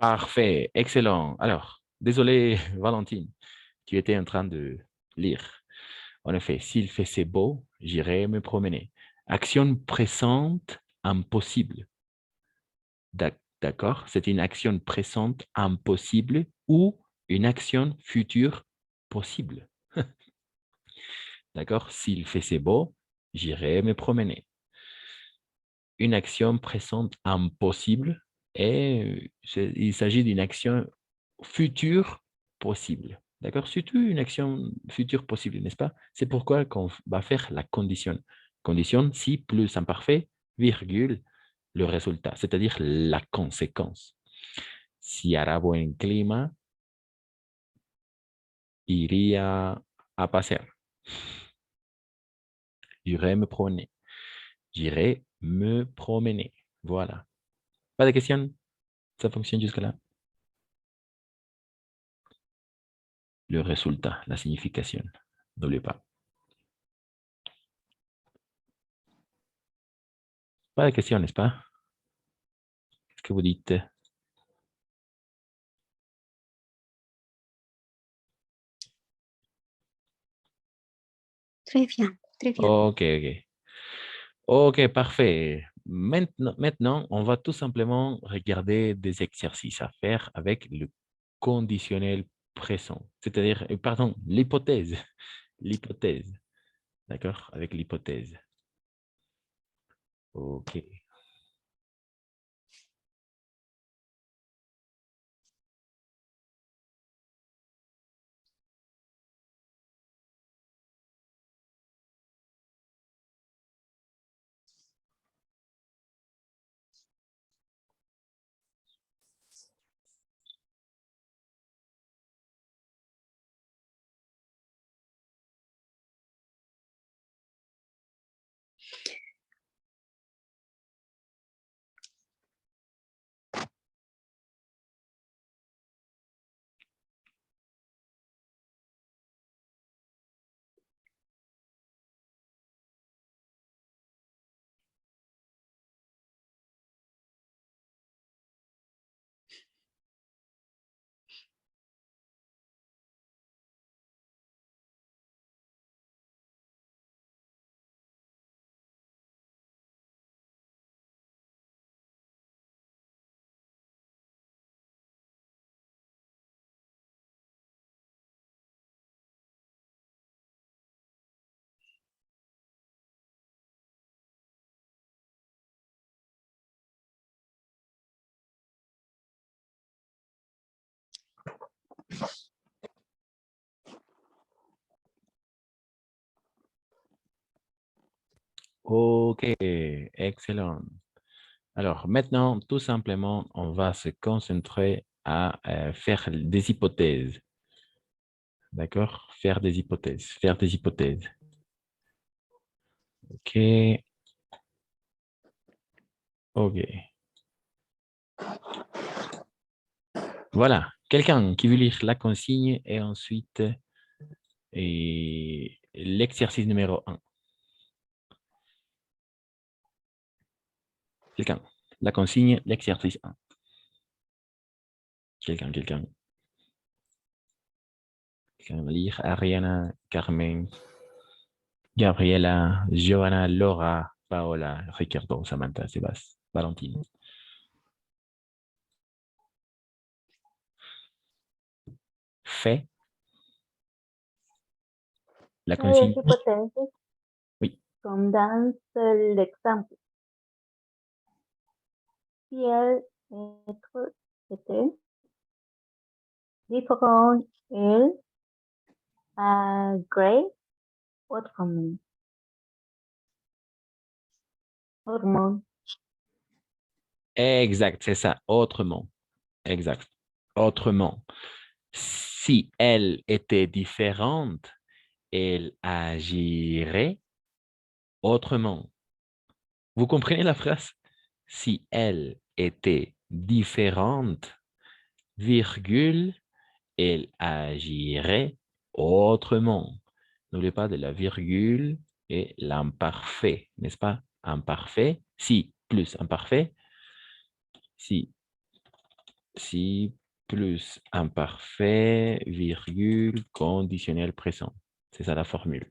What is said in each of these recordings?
Parfait, excellent. Alors, désolé, Valentine, tu étais en train de lire. En effet, s'il faisait beau, j'irai me promener. Action présente impossible. D'accord? C'est une action présente impossible ou une action future possible. D'accord? S'il faisait beau, j'irai me promener. Une action présente impossible et il s'agit d'une action future possible. D'accord? Surtout une action future possible, n'est-ce pas? C'est pourquoi qu'on va faire la condition. Condition si plus imparfait, virgule, le résultat, c'est-à-dire la conséquence. Si hará buen clima, iría a pasear. J'irai me promener. J'irai me promener. Voilà. Pas de questions? Ça fonctionne jusque-là? Le résultat, la signification. N'oubliez pas. Pas de questions, n'est-ce pas? Qu'est-ce que vous dites? Très bien, très bien. Ok, ok. Ok, parfait. Maintenant, on va tout simplement regarder des exercices à faire avec le conditionnel présent. C'est-à-dire, pardon, l'hypothèse. L'hypothèse. D'accord? Avec l'hypothèse. Ok. Ok, excellent. Alors, maintenant, tout simplement, on va se concentrer à faire des hypothèses. D'accord? Faire des hypothèses. Faire des hypothèses. Ok. Ok. Voilà. Quelqu'un qui veut lire la consigne et ensuite l'exercice numéro 1. Quelqu'un. La consigne, l'exercice 1. Quelqu'un. Quelqu'un va lire. Ariana, Carmen, Gabriela, Johanna, Laura, Paola, Ricardo, Samantha, Sébastien, Valentine. Fait. La consigne. Hypothèse, Oui. comme dans l'exemple. Si elle était différent, elle agrait autrement. Autrement. Exact, c'est ça. Autrement. Exact. Autrement. Si elle était différente, elle agirait autrement. Vous comprenez la phrase? Si elle était différente, virgule, elle agirait autrement. N'oubliez pas de la virgule et l'imparfait, n'est-ce pas? Imparfait, si plus imparfait, si si plus imparfait, virgule, conditionnel présent. C'est ça la formule.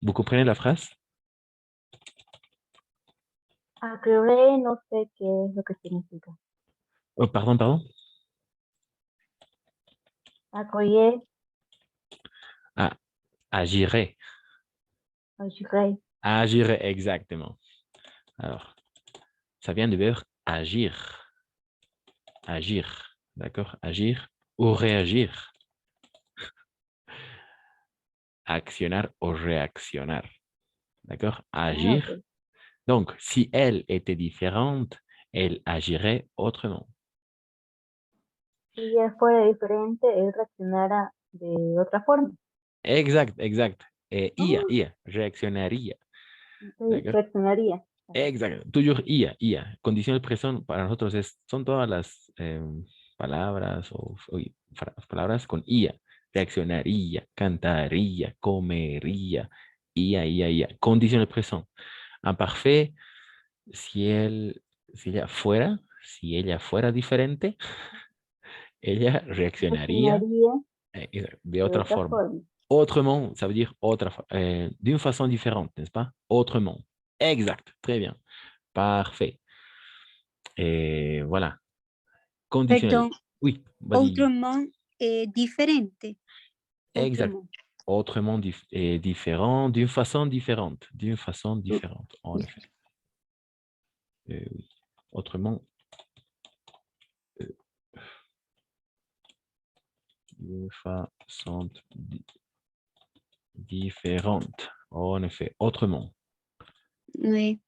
Vous comprenez la phrase? Aclaré, no sé qué es lo que significa. Oh, pardon, pardon. Acroyer, Ah, agirait. agiré. Agirait, exactement. Alors, ça vient du verbe agir. Agir. D'accord? Agir ou réagir. Accionar ou réaccionar. D'accord? Ah, Agir. ok. Donc, si elle était différente, elle agirait autrement. Si ella fuera diferente, él reaccionara de otra forma. Exact, exact. Ah, IA, reaccionaría. D'accord? reaccionaría. Exacto. Toujours IA. Condición de expresión para nosotros son todas las palabras palabras con IA. Reaccionaría, cantaría, comería. IA. Condición de expresión. Imparfait, si ella fuera diferente, ella reaccionaría Reaccionaría de de otra otra forma. forma. Autrement, ça veut dire d'une façon différente, n'est-ce pas? Autrement. Exact. Très bien. Parfait. Et voilà. Conditionnel. Perdón, Oui, vas-y. autrement est différente. Exact. Autrement. Autrement différent, d'une façon différente. D'une façon différente, en effet. Oui. Autrement, d'une façon différente. En effet, autrement. Oui.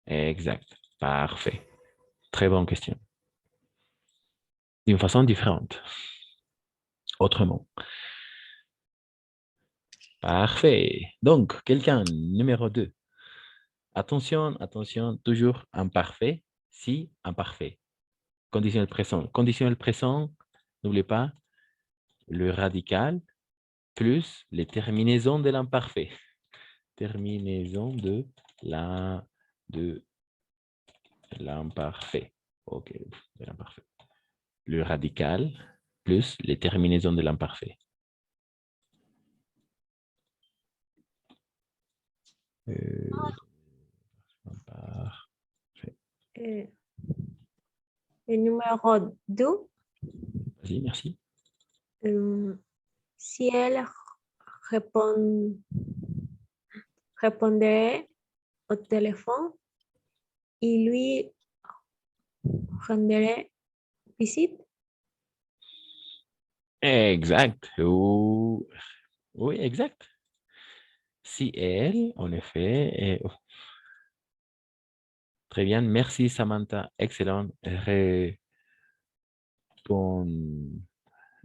Exact. Parfait. Très bonne question. D'une façon différente. Autrement. Parfait. Donc, quelqu'un, numéro 2. Attention, attention, toujours imparfait, si imparfait. Conditionnel présent. Conditionnel présent, n'oubliez pas, le radical plus les terminaisons de l'imparfait. Terminaison de l'imparfait. OK, de l'imparfait. Le radical plus les terminaisons de l'imparfait. Imparfait. Le numéro 2, Vas-y, merci. si elle répondait au téléphone, il lui rendrait visite. Exact. Oui, exact. Si elle, en effet, très bien. Merci, Samantha. Excellent.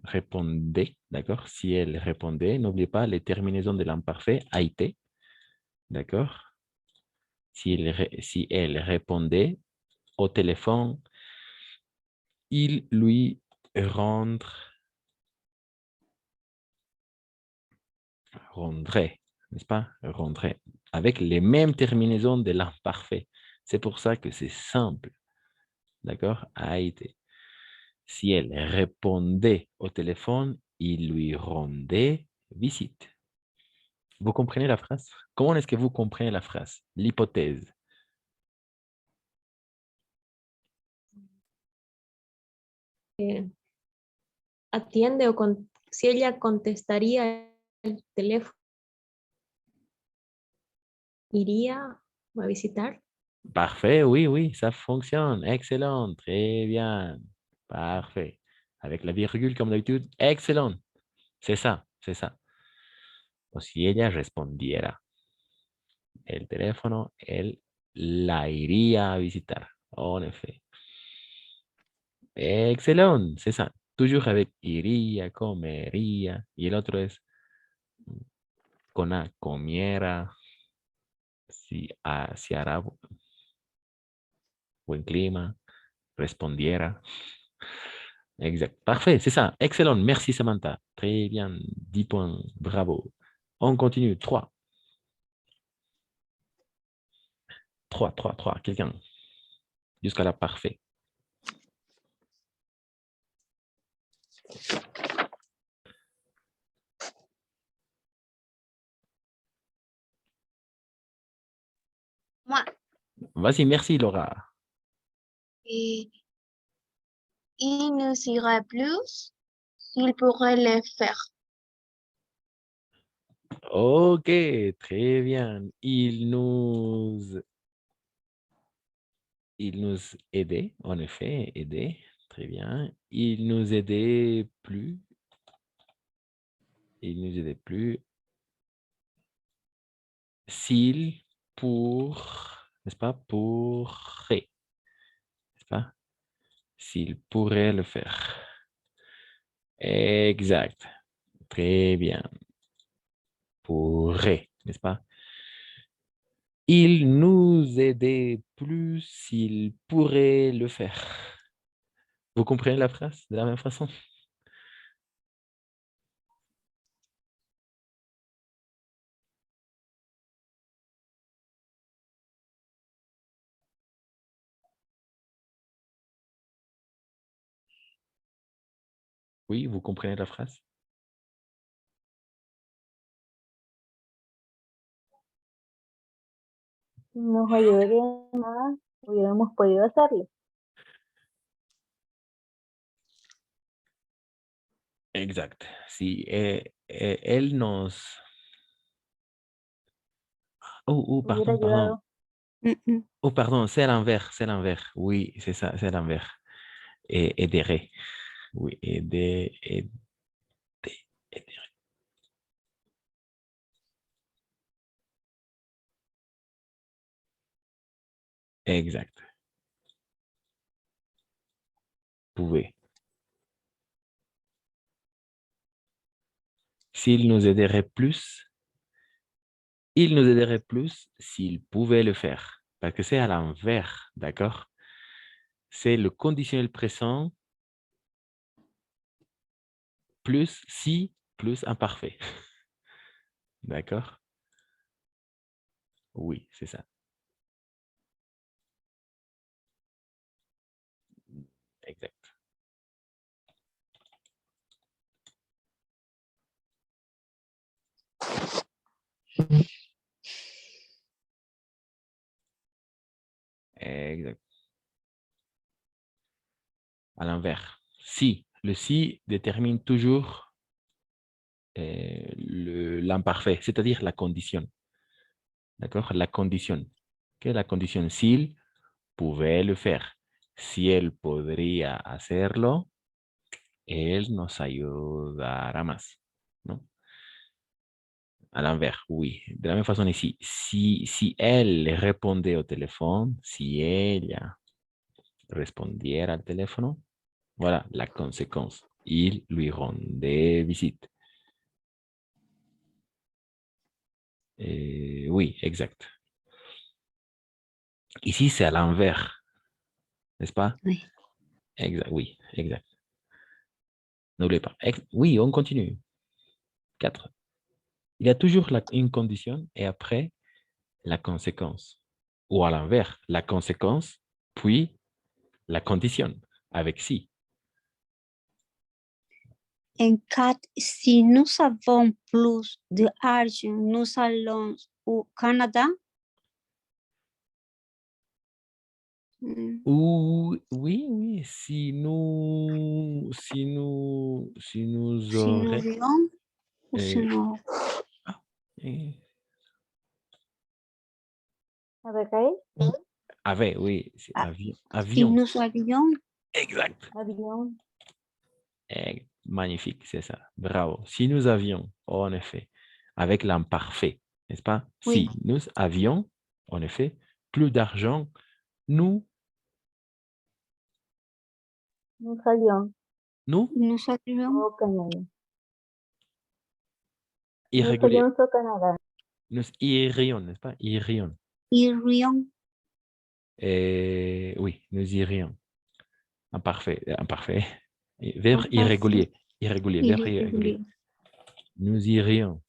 Répondait, d'accord? Si elle répondait, n'oubliez pas les terminaisons de l'imparfait, a été, d'accord? Si elle répondait au téléphone, il lui rendrait, n'est-ce pas? Rendrait, avec les mêmes terminaisons de l'imparfait. C'est pour ça que c'est simple, d'accord? A été. Si elle répondait au téléphone, il lui rendait visite. Vous comprenez la phrase? Comment est-ce que vous comprenez la phrase? L'hypothèse. Atiende si ella contestaría el teléfono, iría a visitar. Parfait, oui, ça fonctionne. Excellent, très bien. Parfait. Avec la virgule comme d'habitude, excellent. C'est ça, c'est ça. O si ella respondiera el teléfono, él la iría a visitar. En effet. Excellent, c'est ça. Toujours avec iría, comería. Y el otro es con A, comiera. Si hará buen clima, respondiera. Exact. Parfait, c'est ça. Excellent. Merci, Samantha. Très bien. 10 points. Bravo. On continue. 3. 3. Quelqu'un. Jusqu'à la parfait. Moi, Vas-y, merci Laura. et il nous ira plus s'il pourrait le faire. Ok, très bien. Il nous aidait, en effet, aider. Très bien. Il nous aidait plus. Il nous aidait plus s'il n'est-ce pas, pourrait, n'est-ce pas? S'il pourrait le faire. Exact. Très bien. Pourrait, n'est-ce pas? Il nous aidait plus s'il pourrait le faire. Vous comprenez la phrase de la même façon? Oui, vous comprenez la phrase? Si nos ayudaría más, hubiéramos podido hacerlo. Exact. Si él nos... Hubiera pardon. ayudado. Oh, pardon, c'est l'envers, c'est l'envers. Oui, c'est ça, c'est l'envers. Et aiderait. Oui, aider. Exact. Pouvez. S'il nous aiderait plus, il nous aiderait plus s'il pouvait le faire. Parce que c'est à l'envers, d'accord? C'est le conditionnel présent plus si plus imparfait. D'accord? Oui, c'est ça. Exact. Exact. À l'envers. Si. Le si détermine toujours l'imparfait, c'est-à-dire la condition. D'accord? La condition. ¿Qué es la condición? S'il pouvait le faire. Si él podría hacerlo, él nos ayudará más. ¿No? À l'envers, oui. De la même façon ici. Si él le répondait au téléphone, si ella respondiera al teléfono, voilà la conséquence. Il lui rendait visite. Oui, exact. Ici, c'est à l'envers, n'est-ce pas? Oui. Exact, oui, exact. N'oubliez pas. Oui, on continue. 4. Il y a toujours une condition et après, la conséquence. Ou à l'envers, la conséquence, puis la condition, avec si. En cas, si nous avons plus d'argent, nous allons au Canada. Oui, si nous Si aurions... nous rions, ou si euh, nous... euh, Avec ahí, avait, oui, c'est Ah, avion. Si Avion, nous avions, exact. avión, Magnifique, c'est ça. Bravo. Si nous avions, en effet, avec l'imparfait, n'est-ce pas? Oui. Si nous avions, en effet, plus d'argent, nous, nos avión, nous, nous avions, o Canadá. Nos irrégulier, avión, o Canadá. nous irions, n'est-ce pas? Irions. irions, Oui, nous irions. Imparfait, imparfait. Verbe Imparfait. irrégulier, irrégulier, verbe irrégulier. irrégulier. Nous irions.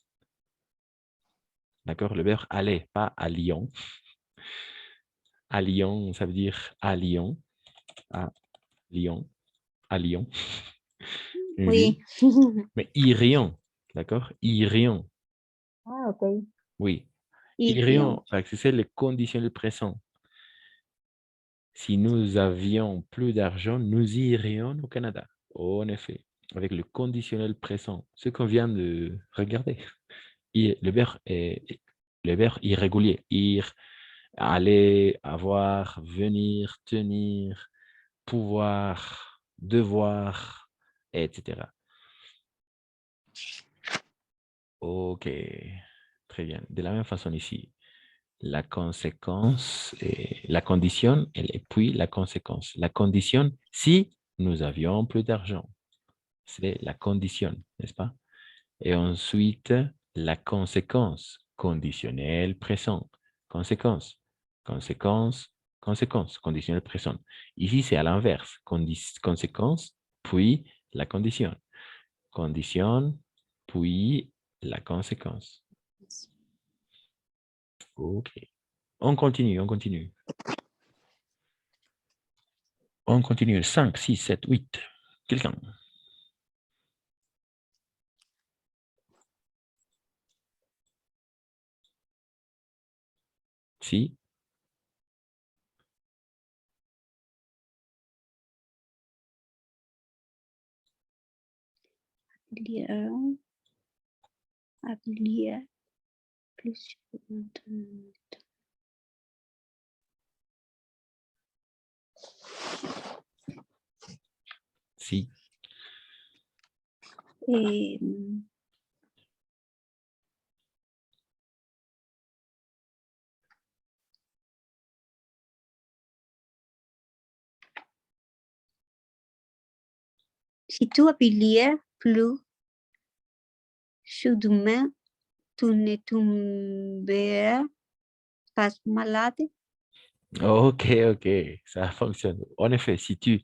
D'accord? Le verbe aller, pas à Lyon. À Lyon, ça veut dire à Lyon. À Lyon. À Lyon. Oui. Mais irions, d'accord? Irions, Ah, ok. oui. Irions. Irions, parce que c'est le conditionnel présent. Si nous avions plus d'argent, nous irions au Canada. En effet, avec le conditionnel présent, ce qu'on vient de regarder. Le verbe irrégulier. Ir, aller, avoir, venir, tenir, pouvoir, devoir, etc. OK. Très bien. De la même façon ici, la conséquence, la condition, et puis la conséquence. La condition, si nous avions plus d'argent, c'est la condition, n'est-ce pas? Et ensuite, la conséquence, conditionnel présent. Conséquence, conséquence, conséquence, conditionnel présent. Ici, c'est à l'inverse. Conséquence, puis la condition. Condition, puis la conséquence. OK. On continue, on continue. On continue. 5, 6, 7, 8. Quelqu'un? Si? Lire. Lire. Plus. Si? Si tu habillais plus chaudement, tu ne tomberas pas malade. OK, OK. Ça fonctionne. En effet, si tu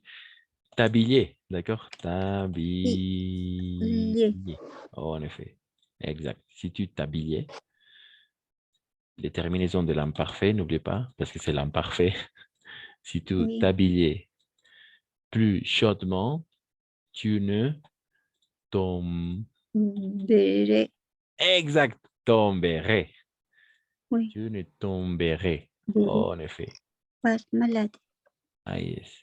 t'habillais, d'accord? T'habillais. En effet. Exact. Si tu t'habillais, les terminaisons de l'imparfait, n'oublie pas, parce que c'est l'imparfait. Si tu Oui. t'habillais plus chaudement, tu ne tomberais. Veré. Exact. Tomberais. Oui. Tu ne tomberais. Veré. En effet. Pas malade. Ah, yes.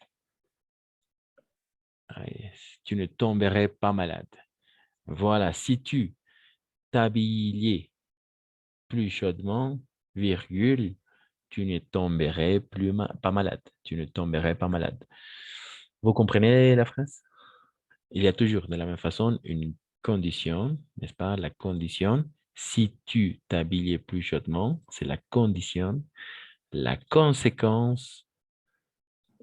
Ah, yes. Tu ne tomberais pas malade. Voilà. Si tu t'habillais plus chaudement, virgule, tu ne tomberais pas malade. Tu ne tomberais pas malade. Vous comprenez la phrase? Il y a toujours de la même façon une condition, n'est-ce pas? La condition, si tu t'habillais plus chaudement, c'est la condition. La conséquence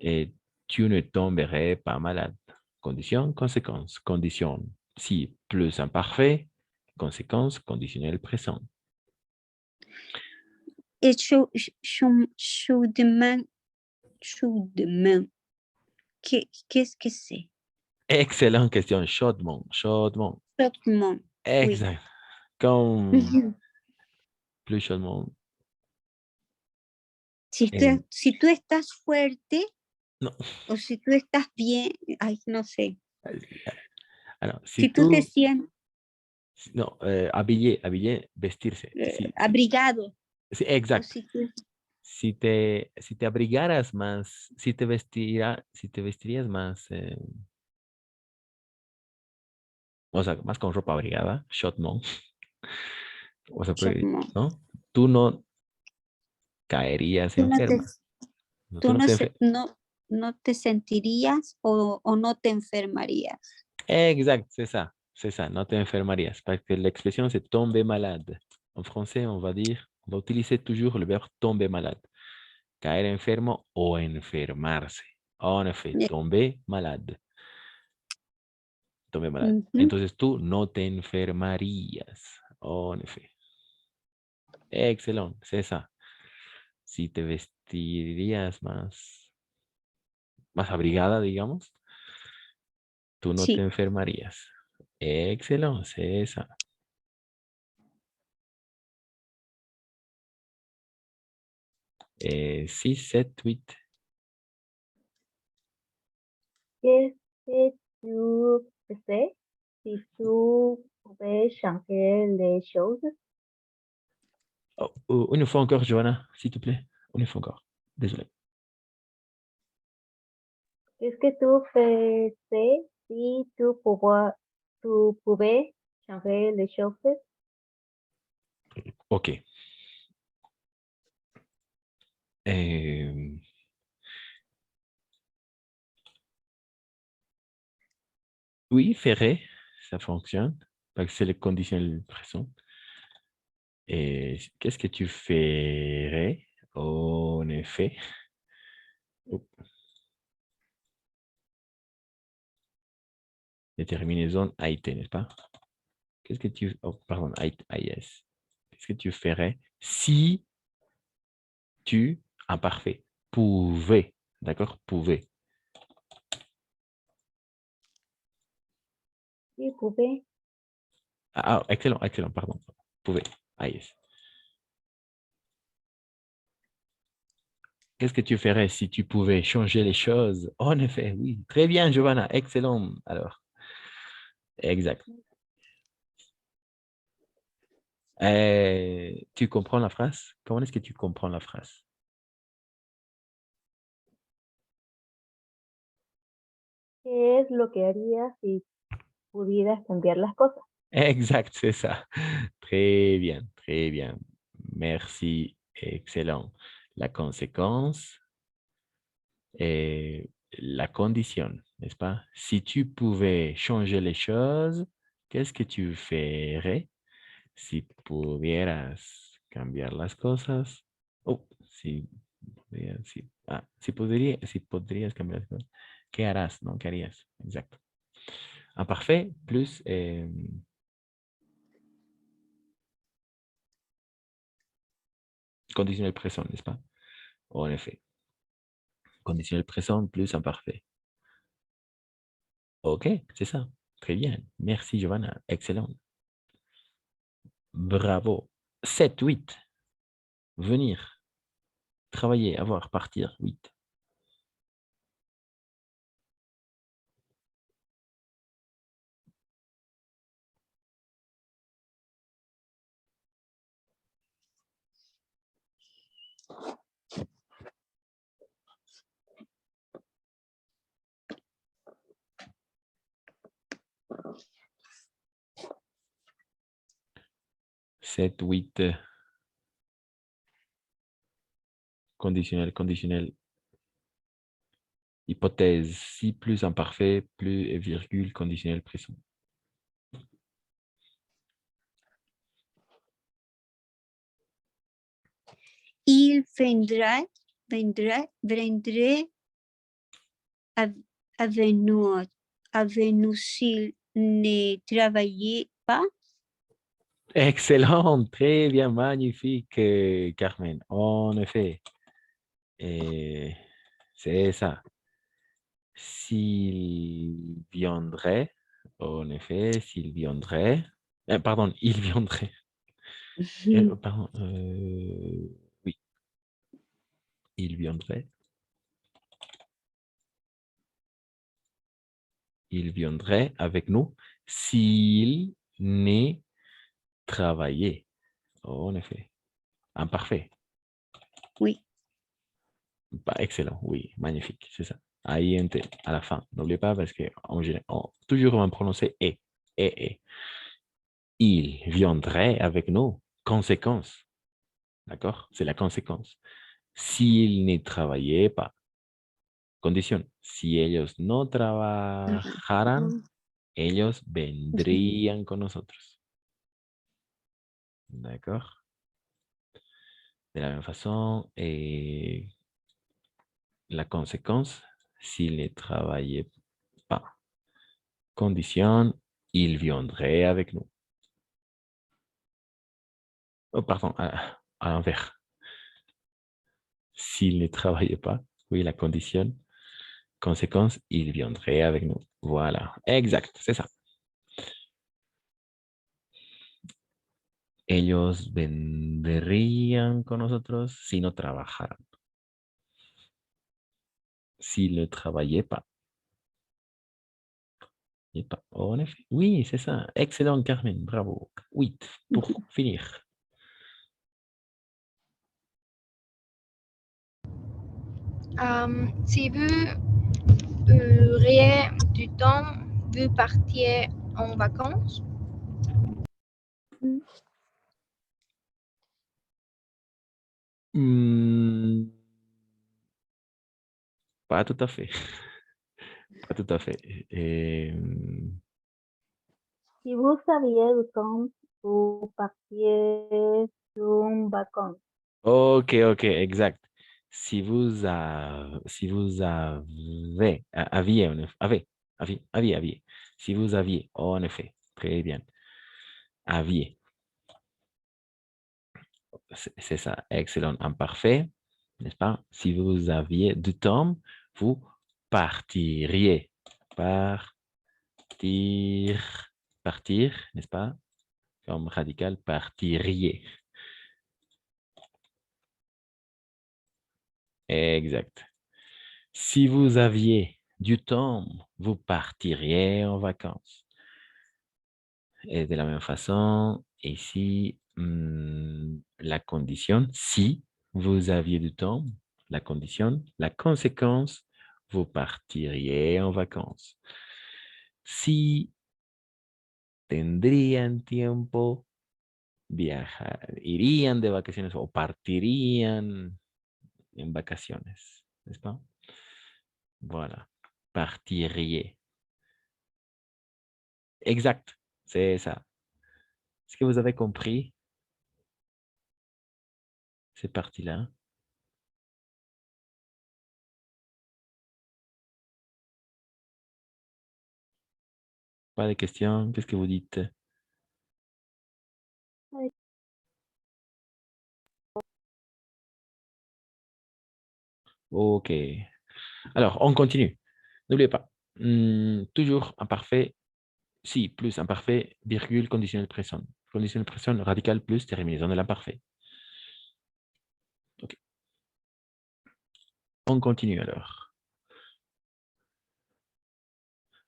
est tu ne tomberais pas malade. Condition, conséquence. Condition, si plus imparfait, conséquence, conditionnel présent. Et chaudement. Qu'est-ce que c'est? Excellente question. Chaudement, chaudement. Chaudement. Exact. Comme plus chaudement. Si tú estás fuerte No. o si tú estás bien, ay, no sé. Alors, Si tú te sientes no, habillé, vestirse. abrigado. Sí, exacto. Si tú, Si te abrigaras más, si te vestirías más, o sea, más con ropa abrigada, chaudement. O sea, chaudement. ¿no? Tú no caerías Tú no te, enferma. No, tú tú no no, te se- no, no te sentirías o no te enfermarías. Exact, c'est ça, no te enfermarías. Parce que l'expression, c'est tomber malade. En français, on va utiliser toujours le verbe tomber malade. Caer enfermo o enfermarse. En effet, tomber malade. Tomber malade. Entonces tú no te enfermarías. En effet. Excelente, c'est ça. Si te vestirías más abrigada, digamos, tú no te Sí. enfermarías. Excelente, c'est ça. Et 6, 7, 8. Qu'est-ce que tu fais si tu pouvais changer les choses. Oh, une fois encore, Johanna, s'il te plaît. Une fois encore. Désolé. Qu'est-ce que tu faisais si tu pouvais changer les choses? OK. Euh, oui, ferait, ça fonctionne, parce que c'est le conditionnel présent. Et qu'est-ce que tu ferais? En effet. Oh, déterminaison a été, n'est-ce pas? Qu'est-ce que tu... Oh, pardon, yes. Qu'est-ce que tu ferais si tu, imparfait, pouvais, d'accord? Pouvais. Si pouvais, Ah, excellent, excellent, pardon. Pouvais. Ah, yes. Qu'est-ce que tu ferais si tu pouvais changer les choses? En effet, oui. Très bien, Giovanna. Excellent. Alors, exact. Tu comprends la phrase? Comment est-ce que tu comprends la phrase? ¿qué es lo que harías si pudieras cambiar las cosas? Exact, c'est ça. Très bien, très bien. Merci. Excellent. La conséquence et la condition, n'est-ce pas? Si tu pouvais changer les choses, qu'est-ce que tu ferais? Si pudieras cambiar las cosas. Oh, si podrías cambiar las cosas. ¿Qué harás? ¿No? ¿Qué harías? Exacto. Imparfait plus conditionnel présent, n'est-ce pas? En effet. Conditionnel présent plus imparfait. OK, c'est ça. Très bien. Merci, Giovanna. Excellent. Bravo. 7, 8. Venir. Travailler, avoir, partir. 8. Sept, 8. Conditionnel, conditionnel. Hypothèse. Si plus imparfait, plus virgule, conditionnel présent. Il vendrait avec nous s'il ne travaillait pas. Excellent, très bien, magnifique, Carmen. En effet, et c'est ça. S'il viendrait, en effet, s'il viendrait, pardon, il viendrait. Pardon, oui, il viendrait. Il viendrait avec nous s'il n'est travaillé. En effet, imparfait. Oui. Pas excellent, oui, magnifique, c'est ça. INT à la fin. N'oubliez pas parce que toujours on va prononcer et. Et. Il viendrait avec nous. Conséquence. D'accord? C'est la conséquence. S'il ne travaillait pas. Condición. Si ellos no trabajaran, ellos vendrían con nosotros. D'accord? De la même façon, la conséquence, s'il ne travaillait pas. Condition, il viendrait avec nous. Oh, pardon, à l'envers. S'il ne travaillait pas, oui, la condition. Conséquence, il viendrait avec nous. Voilà, exact, c'est ça. Ellos vendrían con nosotros si no trabajaran. S'ils ne travaillaient pas. n'est pas. En effet. Oui, c'est ça. Excellent, Carmen. Bravo. 8 pour finir. Si vous auriez du temps, vous partiez en vacances. Hmm, pas tout à fait. Pas tout à fait. Si vous aviez du temps, vous partiez en vacances. Ok, ok, exact. Si vous aviez, aviez. Si vous aviez, en effet, très bien. Aviez. C'est ça, excellent, imparfait, n'est-ce pas? Si vous aviez du temps, vous partiriez. Partir, n'est-ce pas? Comme radical, partiriez. Exact. Si vous aviez du temps, vous partiriez en vacances. Et de la même façon, ici, la condition, si vous aviez du temps, la condition, la conséquence, vous partiriez en vacances. Si tendrían tiempo, irían de vacaciones o partirían en vacaciones, n'est-ce pas? Voilà, partiriez. Exact, c'est ça. Est-ce que vous avez compris cette partie-là? Pas de questions? Qu'est-ce que vous dites? OK. Alors, on continue. N'oubliez pas. Toujours imparfait, si, plus imparfait, virgule, conditionnel présent. Conditionnel présent, radical, plus terminaison de l'imparfait. OK. On continue alors.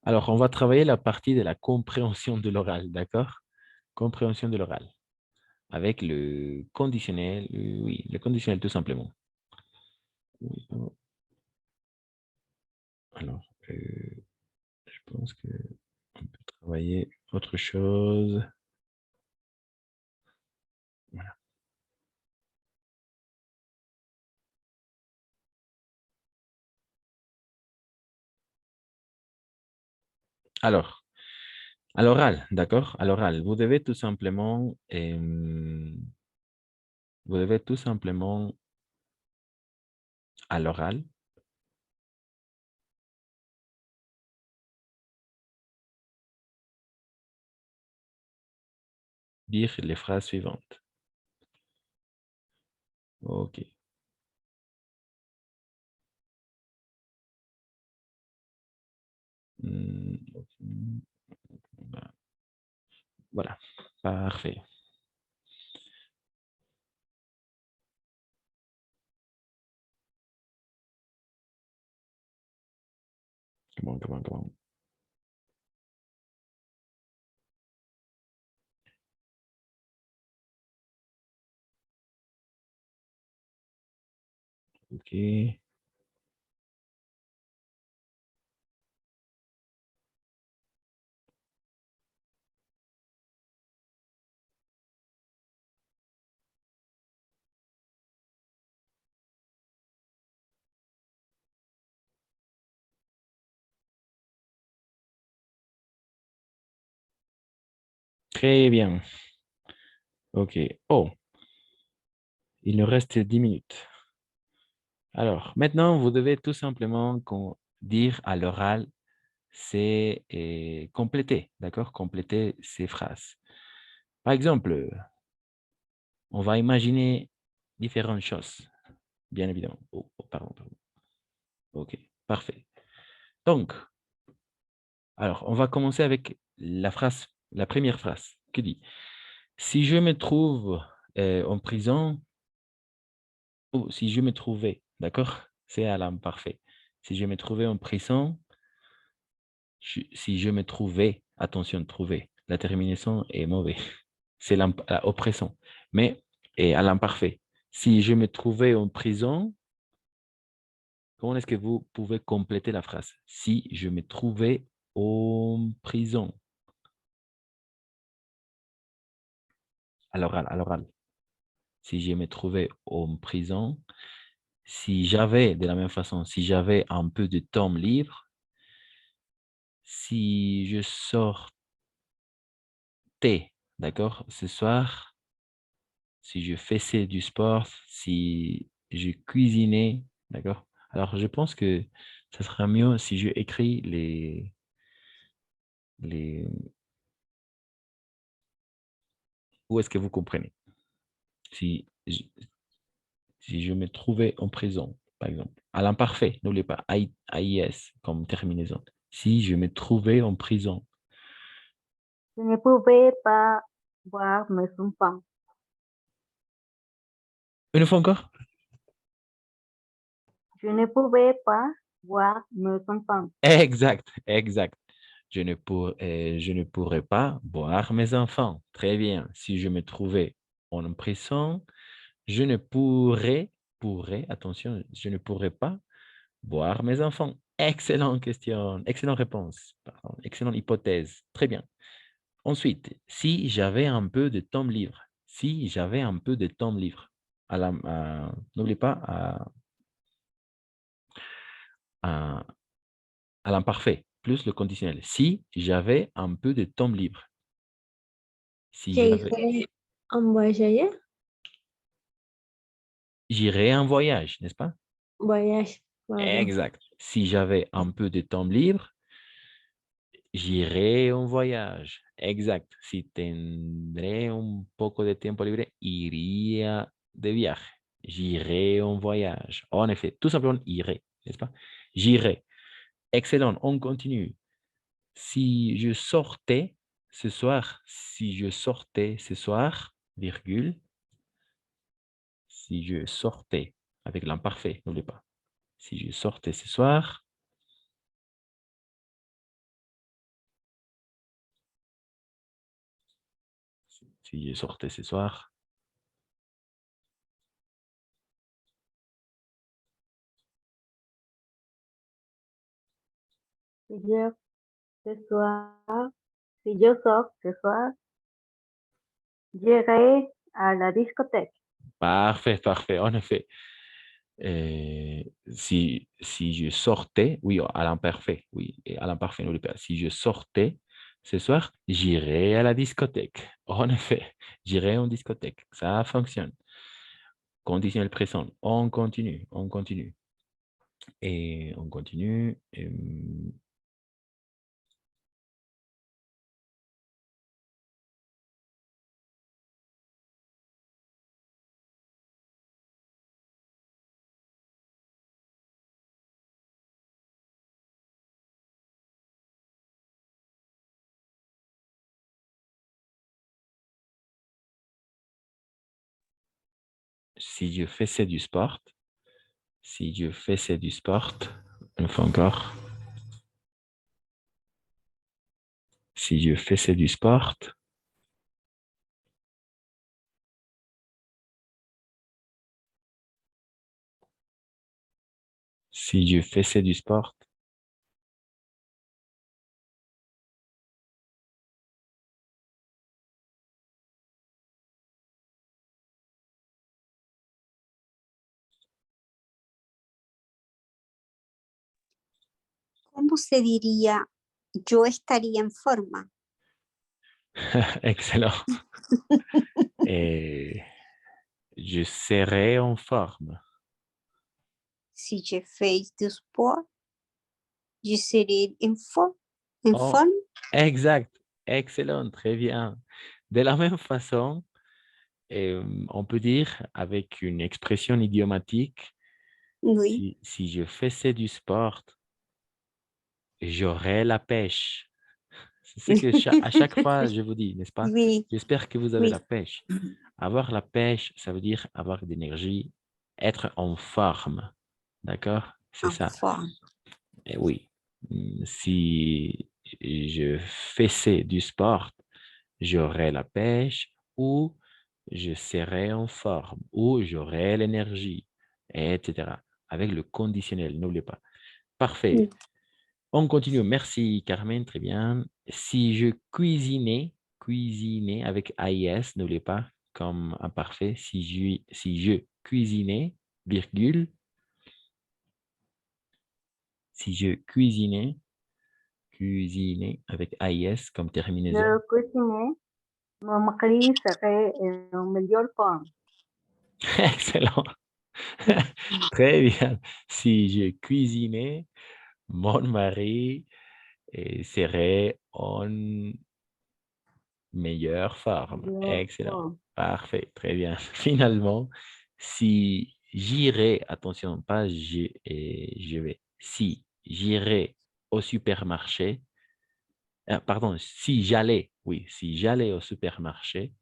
Alors, on va travailler la partie de la compréhension de l'oral, d'accord? Compréhension de l'oral. Avec le conditionnel, oui, le conditionnel tout simplement. Alors, je pense qu'on peut travailler autre chose. Voilà. Alors, à l'oral, d'accord? À l'oral, vous devez tout simplement, à l'oral, dire les phrases suivantes. OK. Voilà, parfait. Come on. OK. Très bien. OK. Oh, il nous reste 10 minutes. Alors, maintenant, vous devez tout simplement dire à l'oral, c'est compléter, d'accord? Compléter ces phrases. Par exemple, on va imaginer différentes choses, bien évidemment. Oh, pardon. OK, parfait. Donc, alors, on va commencer avec la première phrase qui dit, si je me trouve en prison, ou si je me trouvais, d'accord? C'est à l'imparfait. Si je me trouvais en prison, Si je me trouvais, attention, trouver, la terminaison est mauvaise. C'est oppressant. Mais et à l'imparfait. Si je me trouvais en prison, comment est-ce que vous pouvez compléter la phrase? Si je me trouvais en prison. À l'oral, à l'oral. Si je me trouvais en prison, si j'avais, de la même façon, si j'avais un peu de temps libre, si je sortais, d'accord, ce soir, si je faisais du sport, si je cuisinais, d'accord. Alors, je pense que ça sera mieux si je écris les... Où est-ce que vous comprenez? Si je me trouvais en prison, par exemple. À l'imparfait, n'oubliez pas, AIS comme terminaison. Si je me trouvais en prison. Je ne pouvais pas voir mes enfants. Une fois encore? Je ne pouvais pas voir mes enfants. Exact, exact. Je ne pourrais pas voir mes enfants. Très bien. Si je me trouvais en prison, je ne attention, je ne pourrais pas voir mes enfants. Excellente question, excellente réponse, pardon, excellente hypothèse. Très bien. Ensuite, si j'avais un peu de temps libre, si j'avais un peu de temps libre, n'oubliez pas à, à l'imparfait, plus le conditionnel. Si j'avais un peu de temps libre, si j'avais, J'irai en voyager. j'irais en voyage, n'est-ce pas? Voyage, pardon. Exact. Si j'avais un peu de temps libre, j'irais en voyage. Exact. Si tendré un poco de tiempo libre, iría de viaje. J'irai en voyage. En effet, tout simplement, irai, n'est-ce pas? J'irai. Excellent. On continue. Si je sortais ce soir, si je sortais ce soir, virgule, si je sortais avec l'imparfait, n'oubliez pas. Si je sortais ce soir, si je sortais ce soir, Si yo, ce soir, si yo sors ce soir, j'irai à la discothèque. parfait, parfait, en effet. Si je sortais, oui, à l'imparfait, oui, et à l'imparfait, n'oubliez pas. Si je sortais ce soir, j'irai à la discothèque. En effet, j'irai en discothèque. Ça fonctionne. Conditionnel présent. On continue, on continue. Et on continue. Si je faisais du sport, si je faisais du sport, une fois encore. Si je faisais du sport, si je faisais du sport, ¿Cómo se diría yo estaría en forma? excellent. Et je serai en forme. Si je fais du sport, je serai en Oh, forme. exact. Excellent. Très bien. De la même façon, on peut dire avec une expression idiomatique, Oui, si je faisais du sport, j'aurais la pêche. C'est ce que à chaque fois je vous dis, n'est-ce pas? oui, J'espère que vous avez oui. la pêche. Avoir la pêche, ça veut dire avoir de l'énergie, être en forme. D'accord? C'est En ça. forme. Et oui. Si je faisais du sport, j'aurais la pêche ou je serais en forme ou j'aurais l'énergie, etc. Avec le conditionnel, n'oubliez pas. Parfait. Oui. On continue. Merci, Carmen. Très bien. Si je cuisinais avec AIS, n'oubliez pas, comme imparfait. Si je cuisinais, virgule. Si je cuisinais avec AIS comme terminaison. Je cuisiné, mon mari serait en meilleure forme. Excellent. Très bien. Si je cuisinais, mon mari serait en meilleure forme. Meilleure Excellent. forme. Parfait. Très bien. Finalement, si j'irais, attention, pas je vais. Si j'irais au supermarché, pardon, si j'allais au supermarché,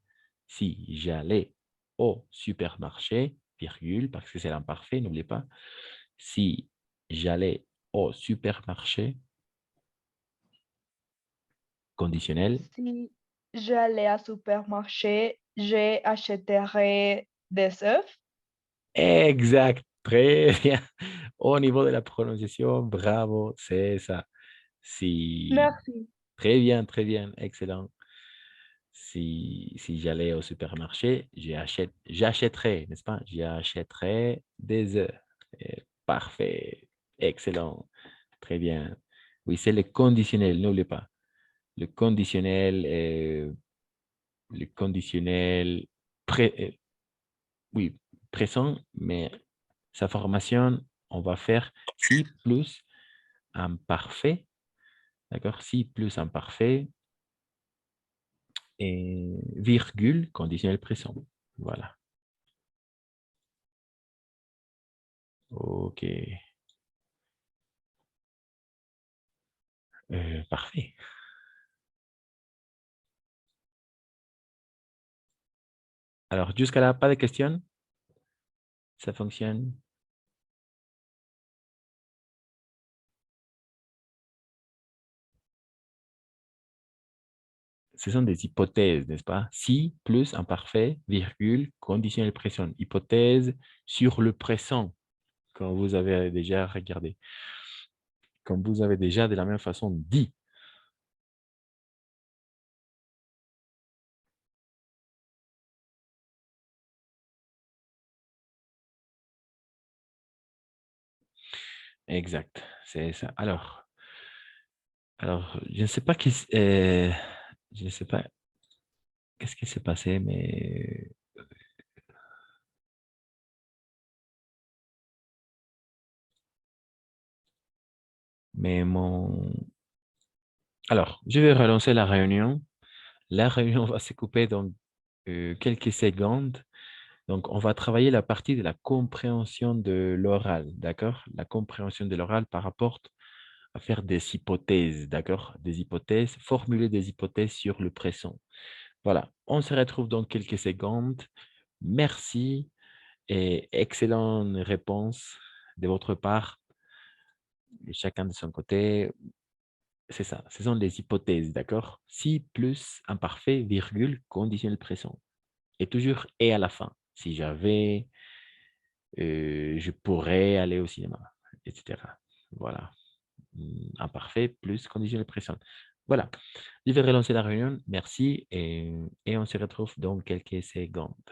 virgule, parce que c'est l'imparfait, n'oubliez pas. Si j'allais au supermarché, conditionnel, Si j'allais au supermarché, j'achèterais des œufs. exact, très bien. Au niveau de la prononciation, bravo, c'est ça. Si, Merci. très bien, excellent. Si j'allais au supermarché, j'achèterais, n'est-ce pas? J'achèterais des œufs. Parfait, excellent, très bien. Oui, c'est le conditionnel, n'oubliez pas. Le conditionnel, le conditionnel oui, présent, mais sa formation, on va faire si plus imparfait, d'accord? Si plus imparfait et virgule, conditionnel présent. Voilà. OK. Parfait. Alors, jusqu'à là, pas de questions? Ça fonctionne? Ce sont des hypothèses, n'est-ce pas? Si plus imparfait, virgule, conditionnel présent. Hypothèse sur le présent, quand vous avez déjà regardé. Comme vous avez déjà de la même façon dit. Exact, c'est ça. Alors, je ne sais pas je ne sais pas qu'est-ce qui s'est passé, mais alors, je vais relancer la réunion. La réunion va se couper dans quelques secondes. Donc, on va travailler la partie de la compréhension de l'oral, d'accord? La compréhension de l'oral par rapport à faire des hypothèses, d'accord? Des hypothèses, formuler des hypothèses sur le présent. Voilà, on se retrouve dans quelques secondes. Merci et excellente réponse de votre part, chacun de son côté. C'est ça, ce sont des hypothèses, d'accord? Si plus imparfait, virgule, conditionnel présent. Et toujours et à la fin. Si j'avais, je pourrais aller au cinéma, etc. Voilà. Imparfait plus conditionnel présent. Voilà. Je vais relancer la réunion. Merci et on se retrouve dans quelques secondes.